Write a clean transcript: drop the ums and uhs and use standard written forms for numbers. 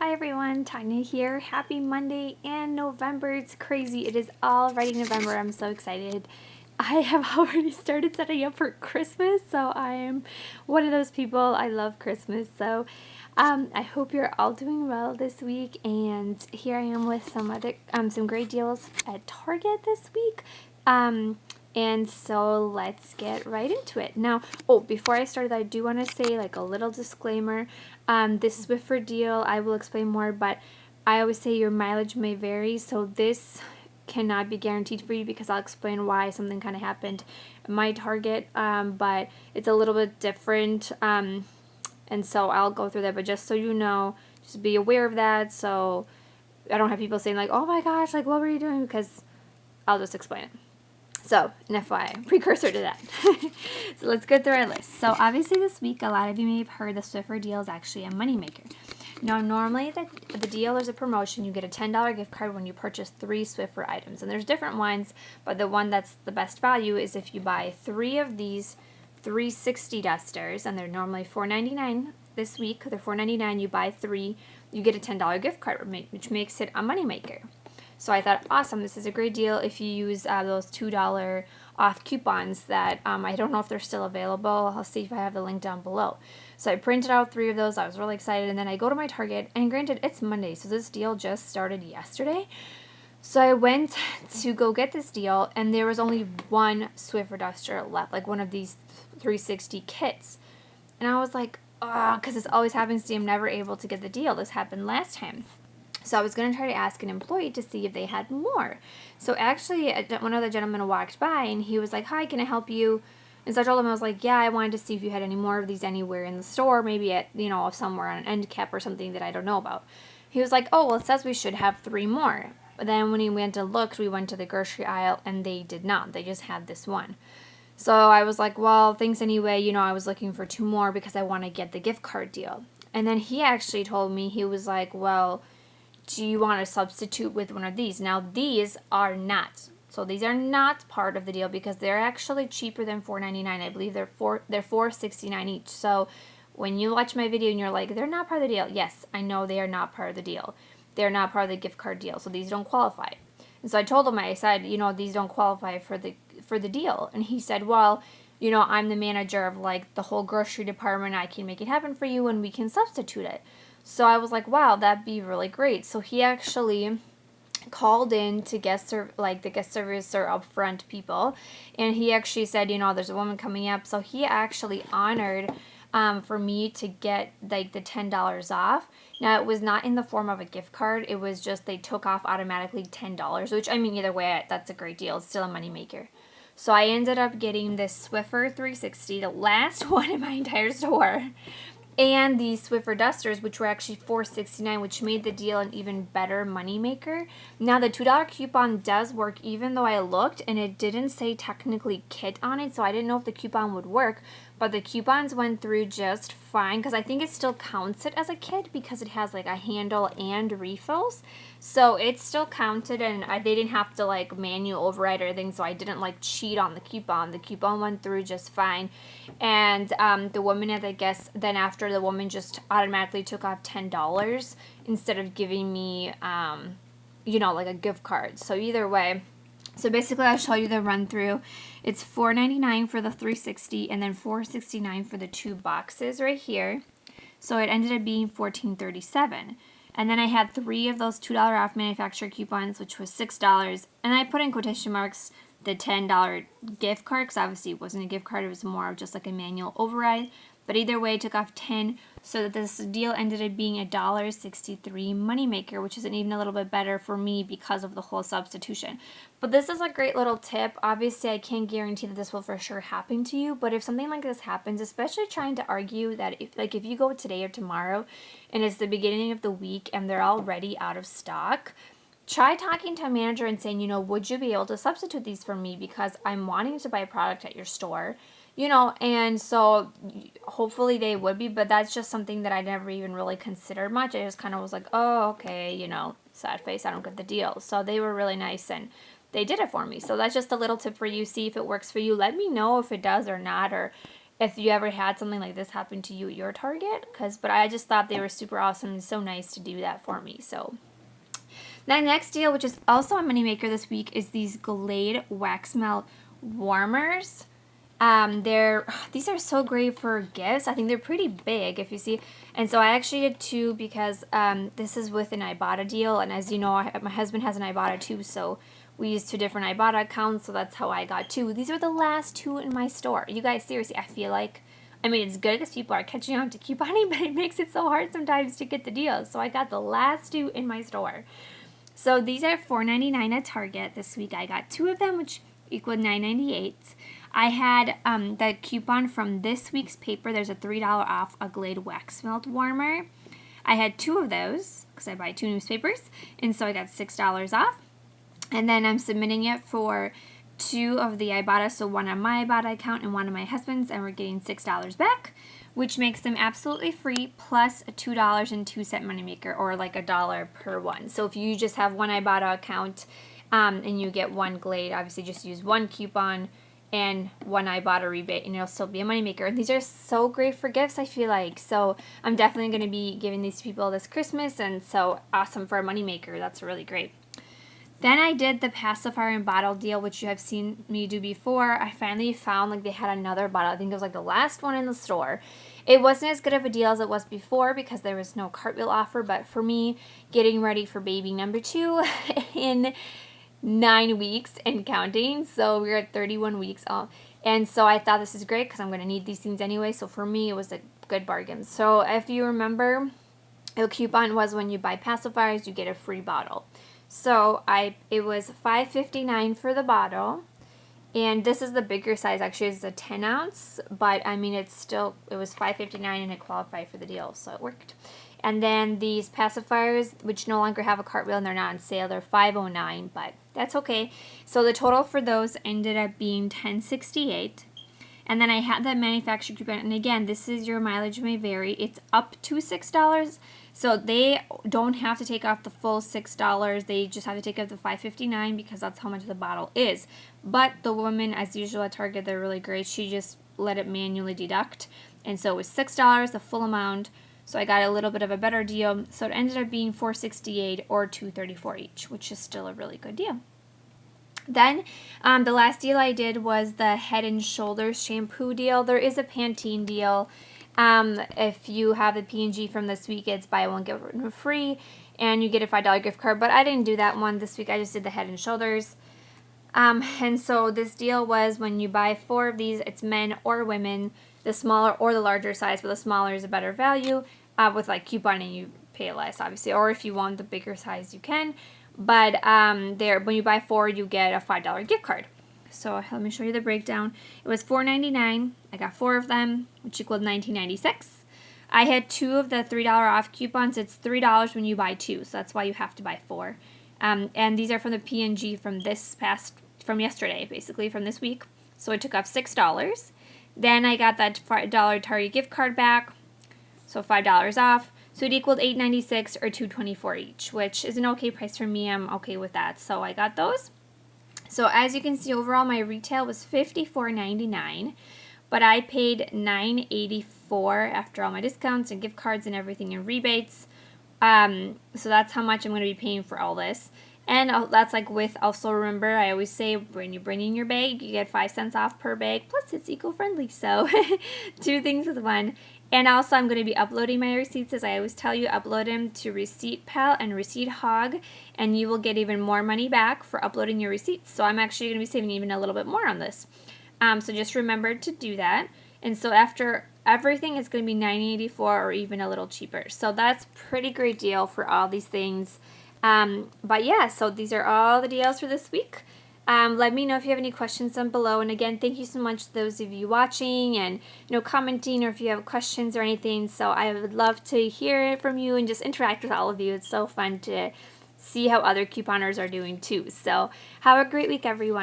Hi everyone, Tanya here. Happy Monday and November. It's crazy. It is already November. I'm so excited. I have already started setting up for Christmas, so I am one of those people. I love Christmas. So I hope you're all doing well this week. And here I am with some great deals at Target this week. And so let's get right into it. Now, before I start, I do want to say like a little disclaimer. This Swiffer deal, I will explain more, but I always say your mileage may vary. So this cannot be guaranteed for you because I'll explain why something kind of happened at my Target, but it's a little bit different. And so I'll go through that, but just so you know, just be aware of that. So I don't have people saying like, oh my gosh, like what were you doing? Because I'll just explain it. So, an FYI, precursor to that. So let's go through our list. So obviously this week, a lot of you may have heard the Swiffer deal is actually a moneymaker. Now, normally the deal is a promotion. You get a $10 gift card when you purchase 3 Swiffer items. And there's different ones, but the one that's the best value is if you buy 3 of these 360 dusters, and they're normally $4.99 this week. They're $4.99. You buy 3, you get a $10 gift card, which makes it a moneymaker. So I thought, awesome, this is a great deal if you use those $2 off coupons that I don't know if they're still available. I'll see if I have the link down below. So I printed out 3 of those. I was really excited. And then I go to my Target, and granted, it's Monday, so this deal just started yesterday. So I went to go get this deal, and there was only one Swiffer duster left, like one of these 360 kits. And I was like, because this always happens to me. I'm never able to get the deal. This happened last time. So I was going to try to ask an employee to see if they had more. So actually, one of the gentlemen walked by, and he was like, hi, can I help you? And so I told him, I was like, yeah, I wanted to see if you had any more of these anywhere in the store, maybe at, somewhere on an end cap or something that I don't know about. He was like, oh, well, it says we should have 3 more. But then when he went to look, we went to the grocery aisle, and they did not. They just had this one. So I was like, well, thanks anyway. I was looking for 2 more because I want to get the gift card deal. And then he actually told me, he was like, well, do you want to substitute with one of these? Now, these are not. So these are not part of the deal because they're actually cheaper than $4.99. I believe they're $4.69 each. So when you watch my video and you're like, they're not part of the deal. Yes, I know they are not part of the deal. They're not part of the gift card deal. So these don't qualify. And so I told him, I said, these don't qualify for the deal. And he said, well, I'm the manager of like the whole grocery department. I can make it happen for you and we can substitute it. So I was like, wow, that'd be really great. So he actually called in to the guest service or upfront people, and he actually said, there's a woman coming up. So he actually honored for me to get like the $10 off. Now, it was not in the form of a gift card. It was just they took off automatically $10, which, either way, that's a great deal. It's still a moneymaker. So I ended up getting this Swiffer 360, the last one in my entire store, and the Swiffer dusters, which were actually $4.69, which made the deal an even better moneymaker. Now, the $2 coupon does work, even though I looked, and it didn't say technically kit on it, so I didn't know if the coupon would work, but the coupons went through just fine, because I think it still counts it as a kit, because it has like a handle and refills, so it still counted, and they didn't have to like manual override or anything, so I didn't like cheat on the coupon. The coupon went through just fine, and the woman at the guest, then after the woman just automatically took off $10 instead of giving me, like a gift card. So either way, so basically I'll show you the run through. It's $4.99 for the 360 and then $4.69 for the 2 boxes right here. So it ended up being $14.37. And then I had 3 of those $2 off manufacturer coupons, which was $6. And I put in quotation marks the $10 gift card, because obviously it wasn't a gift card, it was more of just like a manual override. But either way, it took off 10, so that this deal ended up being a $1.63 moneymaker, which is even a little bit better for me because of the whole substitution. But this is a great little tip. Obviously, I can't guarantee that this will for sure happen to you, but if something like this happens, especially trying to argue that if you go today or tomorrow, and it's the beginning of the week, and they're already out of stock, try talking to a manager and saying, would you be able to substitute these for me because I'm wanting to buy a product at your store, and so hopefully they would be, but that's just something that I never even really considered much. I just kind of was like, oh, okay, sad face, I don't get the deal. So they were really nice, and they did it for me. So that's just a little tip for you. See if it works for you. Let me know if it does or not, or if you ever had something like this happen to you at your Target, but I just thought they were super awesome and so nice to do that for me. So the next deal, which is also a Moneymaker this week, is these Glade wax melt warmers. These are so great for gifts. I think they're pretty big, if you see. And so I actually did two because this is with an Ibotta deal, and as you know, my husband has an Ibotta too, so we use two different Ibotta accounts, so that's how I got two. These are the last two in my store. You guys, seriously, I feel like, I mean, it's good because people are catching on to couponing, but it makes it so hard sometimes to get the deals. So I got the last two in my store. So these are $4.99 at Target. This week I got two of them, which equaled $9.98. I had the coupon from this week's paper. There's a $3 off a Glade wax melt warmer. I had two of those because I buy two newspapers, and so I got $6 off. And then I'm submitting it for two of the Ibotta, so one on my Ibotta account and one on my husband's, and we're getting $6 back, which makes them absolutely free, plus a $2.02 Moneymaker, or like $1 per one. So if you just have one Ibotta account and you get one Glade, obviously just use one coupon and one Ibotta rebate, and it'll still be a Moneymaker. And these are so great for gifts, I feel like. So I'm definitely going to be giving these to people this Christmas, and so awesome for a Moneymaker. That's really great. Then I did the pacifier and bottle deal, which you have seen me do before. I finally found like they had another bottle. I think it was like the last one in the store. It wasn't as good of a deal as it was before because there was no cartwheel offer, but for me, getting ready for baby number 2 in 9 weeks and counting, so we're at 31 weeks off. And so I thought this is great because I'm going to need these things anyway, so for me it was a good bargain. So if you remember, the coupon was when you buy pacifiers, you get a free bottle. So it was $5.59 for the bottle, and this is the bigger size. Actually, it's a 10 ounce, but I mean it was $5.59 and it qualified for the deal, so it worked. And then these pacifiers, which no longer have a cartwheel and they're not on sale, they're $5.09, but that's okay. So the total for those ended up being $10.68. And then I had that manufacturer coupon, and again, this is your mileage may vary. It's up to $6. So they don't have to take off the full $6. They just have to take off the $5.59 because that's how much the bottle is. But the woman, as usual at Target, they're really great. She just let it manually deduct. And so it was $6, the full amount. So I got a little bit of a better deal. So it ended up being $4.68 or $2.34 each, which is still a really good deal. Then the last deal I did was the Head and Shoulders shampoo deal. There is a Pantene deal. If you have the P&G from this week, it's buy one, get one free, and you get a $5 gift card. But I didn't do that one this week. I just did the Head and Shoulders. And so this deal was when you buy 4 of these, it's men or women, the smaller or the larger size, but the smaller is a better value with like couponing, you pay less, obviously. Or if you want the bigger size, you can. But when you buy 4, you get a $5 gift card. So let me show you the breakdown. It was $4.99. I got 4 of them, which equaled $19.96. I had 2 of the $3 off coupons. It's $3 when you buy 2, so that's why you have to buy 4. And these are from the P&G from yesterday, basically, from this week. So I took off $6. Then I got that $5 Target gift card back, so $5 off. So it equaled $8.96 or $2.24 each, which is an okay price for me. I'm okay with that. So I got those. So as you can see, overall my retail was $54.99, but I paid $9.84 after all my discounts and gift cards and everything and rebates. So that's how much I'm going to be paying for all this. And that's like with, also remember, I always say when you bring in your bag, you get 5 cents off per bag, plus it's eco-friendly. So 2 things with 1. And also, I'm going to be uploading my receipts, as I always tell you, upload them to Receipt Pal and Receipt Hog, and you will get even more money back for uploading your receipts. So I'm actually going to be saving even a little bit more on this. So just remember to do that. And so after everything, it's going to be $9.84 or even a little cheaper. So that's pretty great deal for all these things. But yeah, so these are all the deals for this week. Let me know if you have any questions down below. And again, thank you so much to those of you watching and commenting, or if you have questions or anything. So I would love to hear it from you and just interact with all of you. It's so fun to see how other couponers are doing too. So have a great week, everyone.